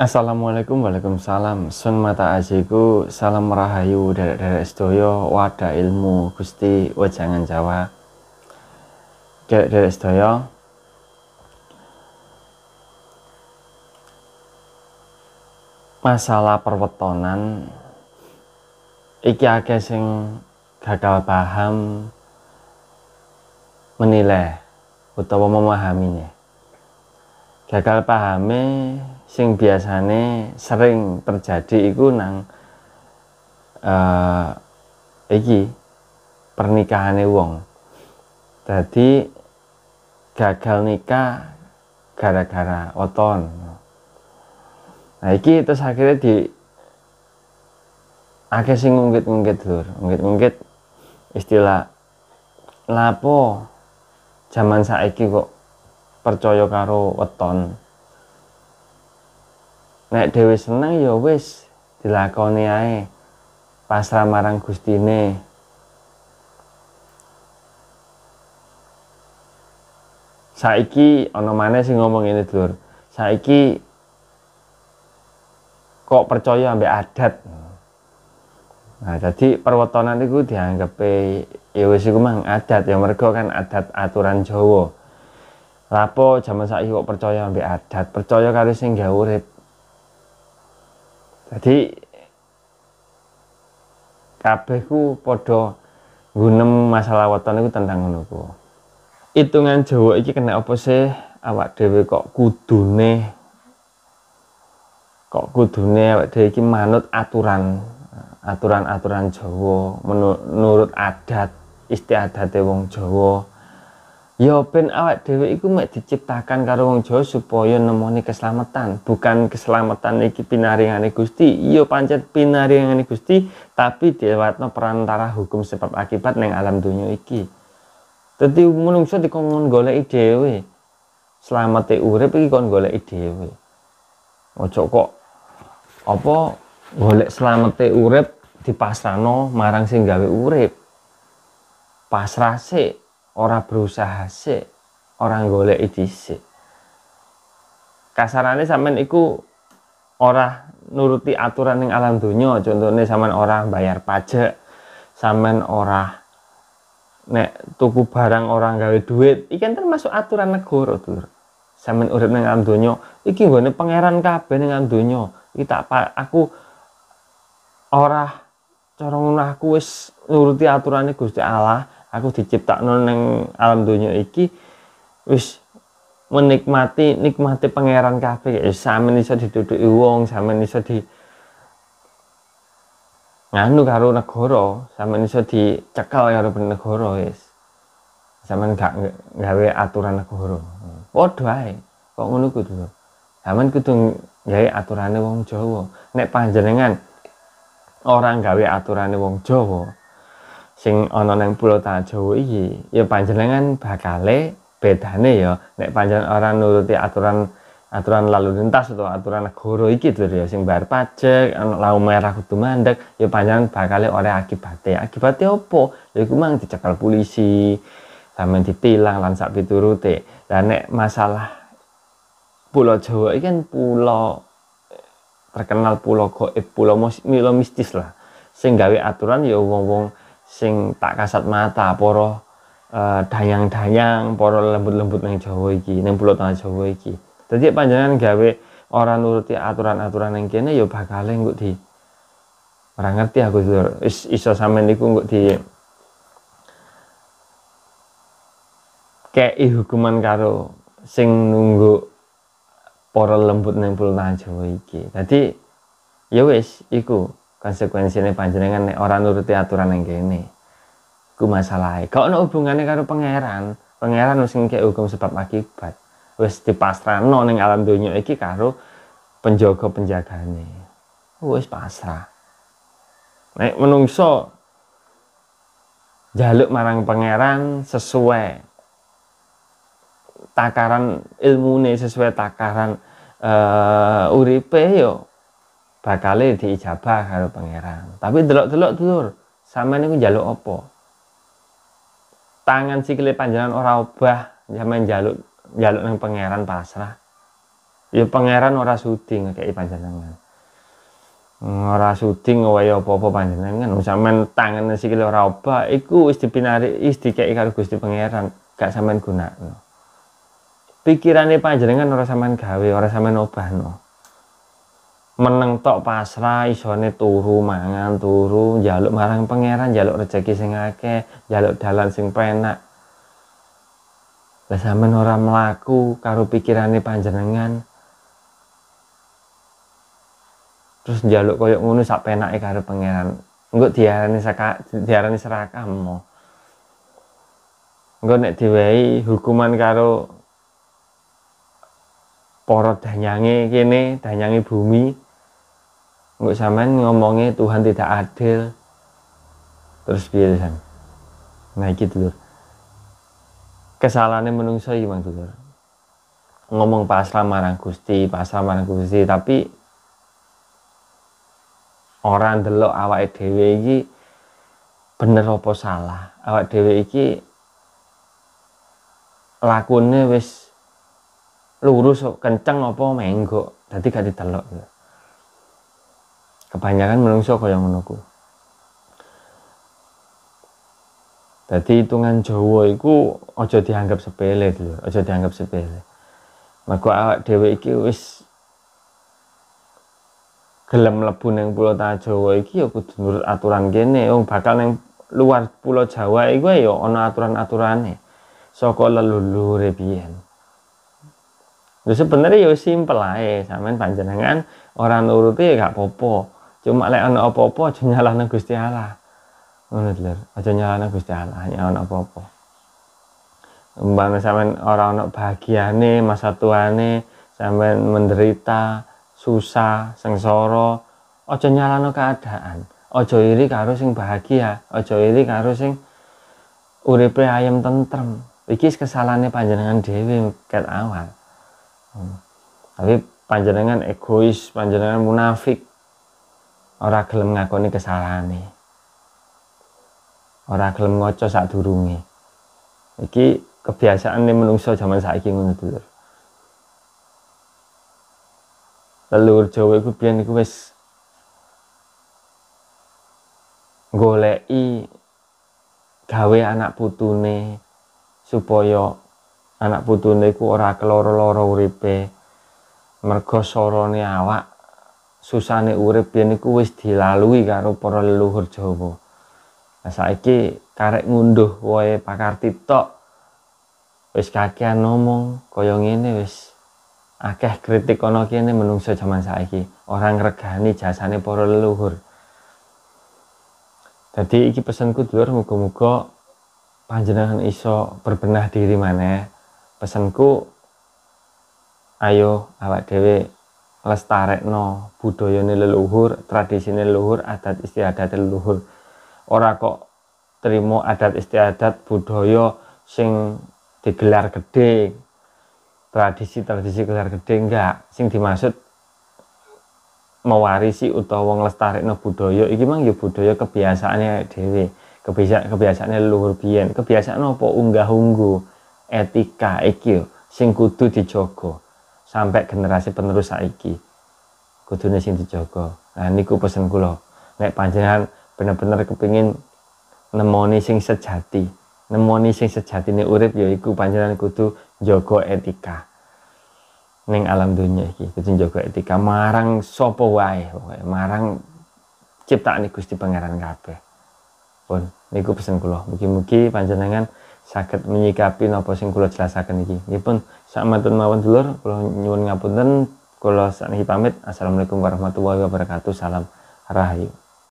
Assalamualaikum, waalaikumsalam. Sun mata ajiku, salam rahayu derek-derek sedaya, wadah ilmu Gusti wejangan Jawa. Derek-derek sedaya, masalah perwetonan iki akeh sing gagal paham menilai utawa memahaminya. Gagal pahame sing biasane sering terjadi iku nang iki pernikahane wong. Jadi gagal nikah gara-gara weton. Nah iki terus akhirnya akeh sing ngungkit-ngungkit lur, ngungkit-ngungkit istilah lapo zaman saiki kok percaya karo weton. Nek dhewe seneng ya wis dilakoni ae. Pasrah marang Gustine. Saiki ana maneh sing ngomong ngene, Dulur. Saiki kok percaya ambek adat. Nah, jadi perwetonan itu dianggepe ya wis iku mang adat ya mergo kan adat aturan Jawa. Lapo zaman saiki kok percaya ambek adat, percaya karo sing gawe urip. Jadi kabeh ku padha gunem masalah weton iku tentang ngono ku. Hitungan Jawa iki kena apa sih awak dhewe kok kudune awak dhewe iki manut aturan-aturan Jawa menurut adat istiadate wong Jawa. Ya ben awak dhewe iku mek diciptakan karo wong Jawa supaya nemoni keselamatan, bukan keselamatan iki pinaringane Gusti. Ya pancen pinaringane Gusti, tapi dilewatno perantara hukum sebab akibat ning alam donya iki. Dadi menungso dikon goleki dhewe. Slamete urip iki kon goleki dhewe. Ojo kok apa golek slamete urip dipasrahno marang sing gawe urip. Pasrah sik, ora berusaha sik, ora goleki dhisik. Kasarane sampean iku ora nuruti aturan ning alam donya, contone sampean ora bayar pajak, sampean ora nek tuku barang ora gawe duit, iki kan termasuk aturan negara, Dulur. Sampean urip ning alam donya, iki nggone pangeran kabeh ning alam donya. Iki aku ora cara ngono aku wis nuruti aturane Gusti Allah. Aku diciptakno ning alam donya iki wis nikmati pangeran kabeh. Ya sampeyan iso diduduki wong, sampeyan iso di nganu karo negara, sampeyan iso dicekel karo negara wis. Sampeyan gak gawe aturan negara. Padha ae. Kok ngono kudu. Sampeyan kudu gawe aturane wong Jawa. Nek panjenengan orang gawe aturane wong Jawa sing ana nang pulau Tanah Jawa iki ya panjenengan bakale bedane ya nek panjenengan ora nuruti aturan lalu lintas atau aturan negara iki lho ya sing bayar pajak lampu merah kudu mandek ya panjenengan bakale ora akibate apa ya iku mang dicekel polisi sampeyan ditilang lan sak piturute. Lah nek masalah pulau Jawa iki kan pulau terkenal pulau gaib, pulau mistis lah. Sing gawe aturan ya wong-wong sing tak kasat mata, para dayang-dayang, para lembut-lembut nang Jawa iki, nang pulau Tanah Jawa iki. Dadi panjenengan gawe ora nuruti aturan-aturan nang kene ya bakal engko di ora ngerti aku iso sampean niku engko di kei hukuman karo sing nunggu para lembut nang pulau Tanah Jawa iki. Dadi ya wis iku konsekuensine panjenengan nek ora nuruti aturan nang kene. Iku masalahe. Gak ono hubungane karo pangeran. Pangeran wis ngekek hukum sebab akibat. Wis dipasrahno ning alam donya iki karo penjaga-penjagane. Wis pasrah. Nek menungso njaluk marang pangeran sesuai takaran ilmune, sesuai takaran uripe yo bakale diijabah karo pangeran. Tapi delok-delok Dulur, sampeyan niku njaluk apa? Tangan sikile panjenengan ora obah, sampeyan njaluk nang pangeran pasrah. Ya pangeran ora sudi ngekeki panjenengan. Ora sudi ngowahi apa-apa panjenengan. Sampeyan tangan sikile ora obah, iku wis dipinarik, wis dikeki karo Gusti Pangeran, gak sampeyan gunakno. Pikirane panjenengan ora sampeyan gawe, ora sampeyan obahno. Meneng tok pasrah, isone turu mangan, turu njaluk marang pangeran, njaluk rejeki sing akeh, njaluk dalan sing penak. Lah sampeyan ora mlaku karo pikirane panjenengan. Terus njaluk koyo ngono sak penake karo pangeran. Engko diarani serakah mo. Engko nek diwehi hukuman karo para danyange kene, danyange bumi. Engko sampean ngomongi Tuhan tidak adil. Terus piye san? Nah iki dulur. Kesalahane menungso iki Mang dulur. Ngomong pasrah marang Gusti, tapi ora ndelok awake dhewe iki bener apa salah. Awake dhewe iki lakune wis lurus kenceng apa menggok, dadi gak didelok. Kebanyakan menungso kaya ngono ku. Dadi hitungan Jawa iku aja dianggap sepele lho, aja dianggap sepele. Mergo awake dhewe iki wis gelem mlebu ning Pulau Tanah Jawa iki ya kudu nurut aturan kene. Wong bakal ning luar Pulau Jawa iku ya ana aturan-aturane saka leluhure biyen. Lha sebenarnya ya simpel ae, sampean panjenengan ora nuruti ya gak apa-apa. Cuma lek ana apa-apa aja nyalahno Gusti Allah. Ngono lho, aja nyalahno Gusti Allah, nek ana apa-apa. Umpama sampean ora ana bahagiane, masa tuane, sampean menderita, susah, sengsara, aja nyalahno keadaan. Aja iri karo sing bahagia, aja iri karo sing uripe ayem tentrem. Iki kesalahane panjenengan dhewe ket awal. Tapi panjenengan egois, panjenengan munafik, ora gelem ngakoni kesalahane, ora gelem ngaca sadurunge. Iki kebiasaane menungso jaman saiki ngono dulur. Leluhur Jawa iku biyen iku wis goleki gawe anak putune supaya anak putune iku ora keloro-loro uripe. Mergo sorone awak, susane urip biyen iku wis dilalui karo para leluhur Jawa. Lah saiki karek ngunduh wae pakarti tok. Wis kakean ngomong kaya ngene wis akeh kritik ana kene menungso jaman saiki. Ora ngregani jasane para leluhur. Jadi iki pesanku dulur, muga-muga panjenengan iso berbenah diri maneh. Pesanku, ayo awak dhewe lestarekno budayane leluhur, tradisine leluhur, adat istiadat leluhur. Ora kok trimo adat istiadat budaya sing digelar gede, tradisi gelar gede, enggak. Sing dimaksud mewarisi utawa nglestarekno budaya iki mang ya budaya kebiasaane dhewe, kebiasaane leluhur biyen. Kebiasaan apa unggah-ungguh, etika iki yo sing kudu dijaga sampai generasi penerus saiki. Kudune sing dijaga. Nah niku pesen kula. Nek panjenengan bener-bener kepengin nemoni sing sejati, nemoni sing sejatine urip ya iku panjenengan kudu njaga etika. Ning alam dunia iki kudu njaga etika marang sapa wae, marang ciptaane Gusti Pangeran kabeh. Pun niku pesen kula. Mugi-mugi panjenengan saged menyikapi napa sing kula jelasaken iki. Nggih samanten mawon dulur, kula nyuwun ngapunten, kula sakniki pamit. Assalamualaikum warahmatullahi wabarakatuh. Salam rahayu.